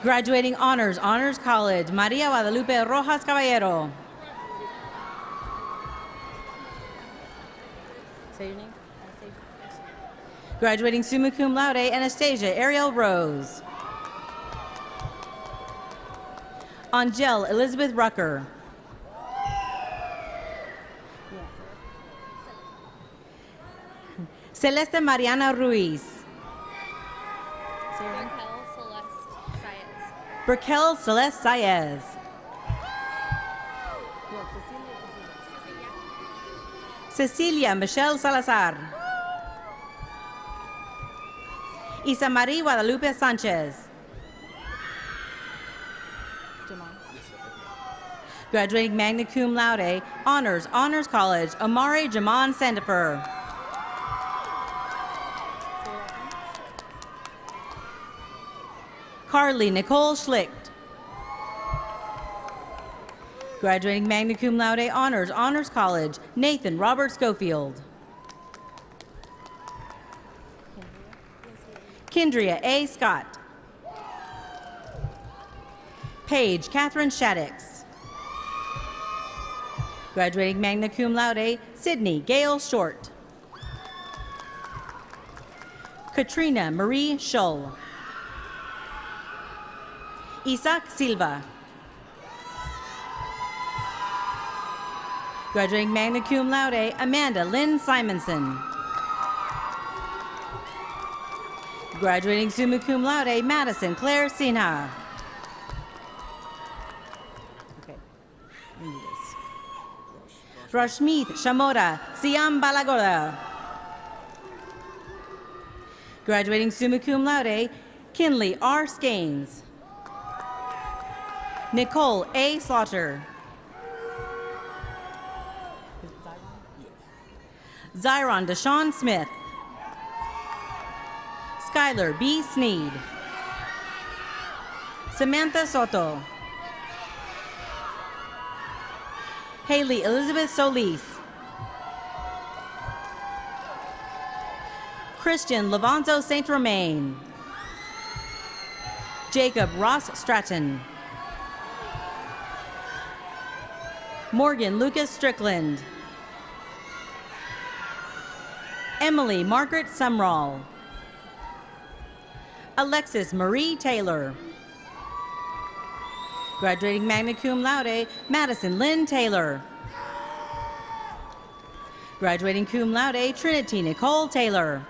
Graduating Honors College, Maria Guadalupe Rojas Caballero. Say your name. Graduating summa cum laude, Anastasia Ariel Rose. Angel Elizabeth Rucker. Celeste Mariana Ruiz. Raquel Celeste Saez. Cecilia Michelle Salazar. Isa Marie Guadalupe Sanchez. Graduating magna cum laude, honors college, Amari Jaman Sandifer. Carly Nicole Schlicht. Graduating magna cum laude, honors college, Nathan Robert Schofield. Kendria A. Scott. Paige Catherine Shaddix. Graduating magna cum laude, Sydney Gail Short. Katrina Marie Schull. Isaac Silva. Graduating magna cum laude, Amanda Lynn Simonson. Graduating summa cum laude, Madison Claire Sinha. Okay, let me do this. Rashmeet Shamora Siam Balagola. Graduating summa cum laude, Kinley R. Skanes. Nicole A. Slaughter. Zyron Deshawn Smith. Skylar B. Sneed. Samantha Soto. Haley Elizabeth Solis. Christian Levanzo Saint Romain. Jacob Ross Stratton. Morgan Lucas Strickland. Emily Margaret Sumrall. Alexis Marie Taylor. Graduating magna cum laude, Madison Lynn Taylor. Graduating cum laude, Trinity Nicole Taylor.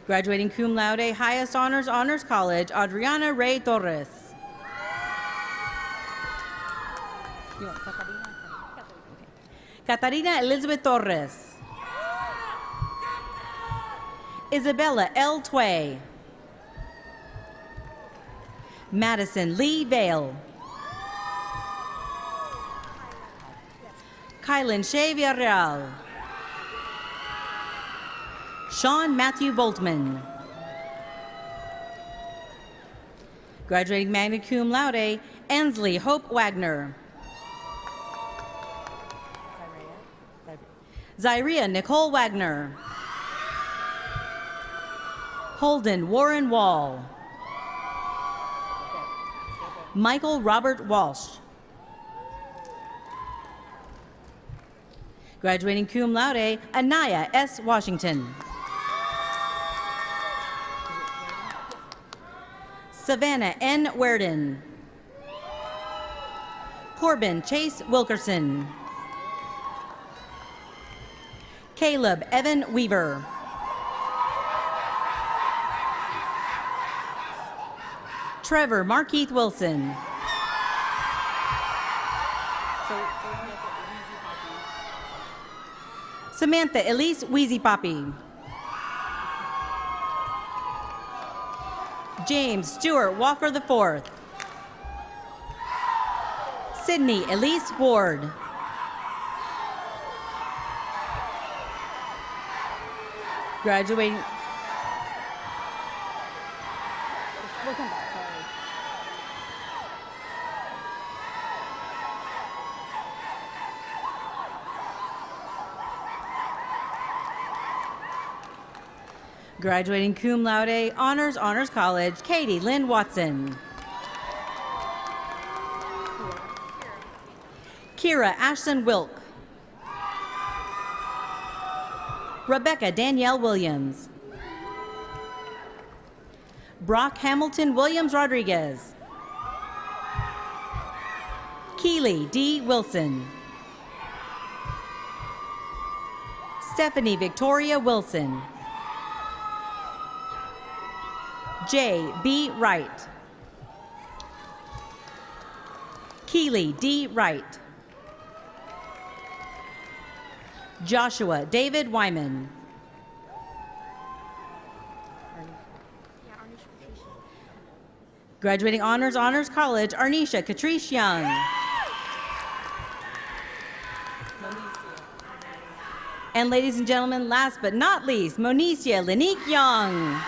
Graduating cum laude, highest honors college, Adriana Ray Torres. Catarina Elizabeth Torres. Isabella L. Tway. Madison Lee Vale. Kylan Shea Villarreal. Sean Matthew Boltman. Graduating magna cum laude, Ansley Hope Wagner. Zyria Nicole Wagner. Holden Warren Wall. Michael Robert Walsh. Graduating cum laude, Anaya S. Washington. Savannah N. Werden. Corbin Chase Wilkerson. Caleb Evan Weaver. Trevor Markeith Wilson. Samantha Elise Wheezy Poppy. James Stewart Walker IV. Sydney Elise Ward. Graduating. We'll come back, sorry. Graduating cum laude, honors college, Katie Lynn Watson. Kira Ashton Wilk. Rebecca Danielle Williams. Brock Hamilton Williams Rodriguez. Keely D. Wilson. Stephanie Victoria Wilson. J. B. Wright. Keely D. Wright. Joshua David Wyman. Graduating Honors, Honors College, Arnisha Catrice Young. And ladies and gentlemen, last but not least, Monicia Lanique Young.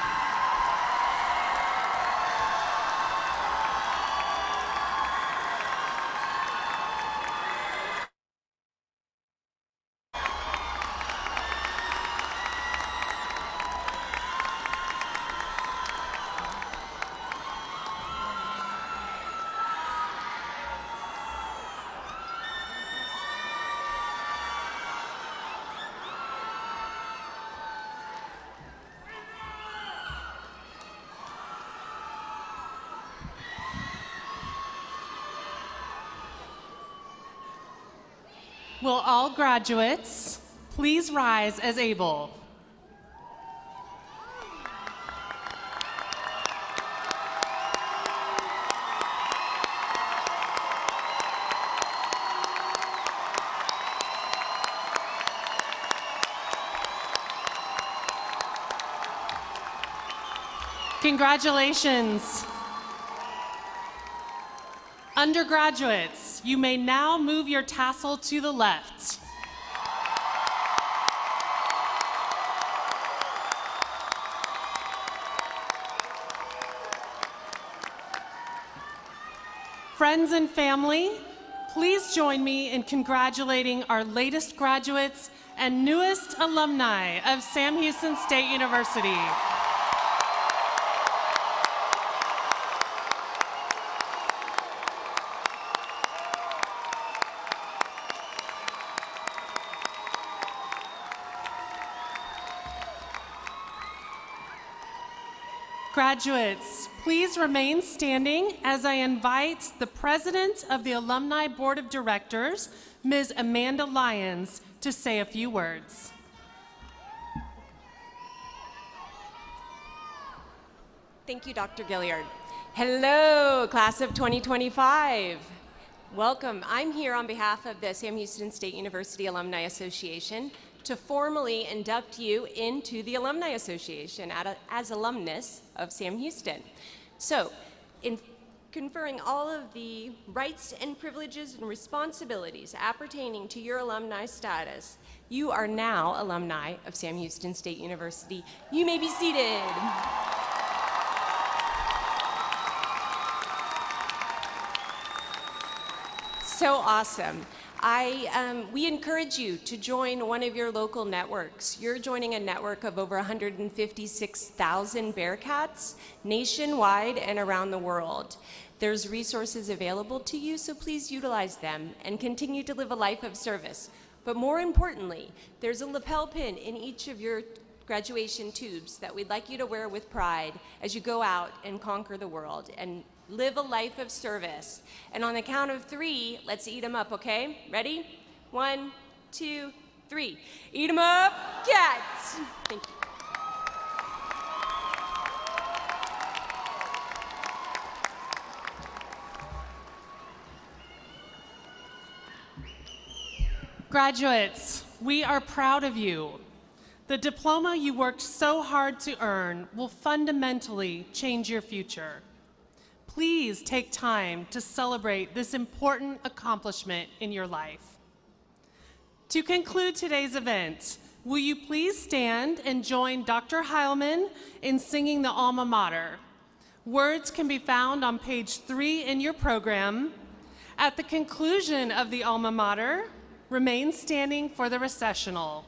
Will all graduates please rise as able? Congratulations. Undergraduates, you may now move your tassel to the left. Friends and family, please join me in congratulating our latest graduates and newest alumni of Sam Houston State University. Graduates, please remain standing as I invite the President of the Alumni Board of Directors, Ms. Amanda Lyons, to say a few words. Thank you, Dr. Gilliard. Hello, class of 2025. Welcome. I'm here on behalf of the Sam Houston State University Alumni Association to formally induct you into the Alumni Association as alumnus of Sam Houston. So, in conferring all of the rights and privileges and responsibilities appertaining to your alumni status, you are now alumni of Sam Houston State University. You may be seated. So awesome. We encourage you to join one of your local networks. You're joining a network of over 156,000 Bearcats nationwide and around the world. There's resources available to you, so please utilize them and continue to live a life of service. But more importantly, there's a lapel pin in each of your graduation tubes that we'd like you to wear with pride as you go out and conquer the world and live a life of service. And on the count of 3, let's eat them up, okay? Ready? 1, 2, 3. Eat them up, cats! Thank you. Graduates, we are proud of you. The diploma you worked so hard to earn will fundamentally change your future. Please take time to celebrate this important accomplishment in your life. To conclude today's event, will you please stand and join Dr. Heilman in singing the Alma Mater? Words can be found on page 3 in your program. At the conclusion of the Alma Mater, remain standing for the recessional.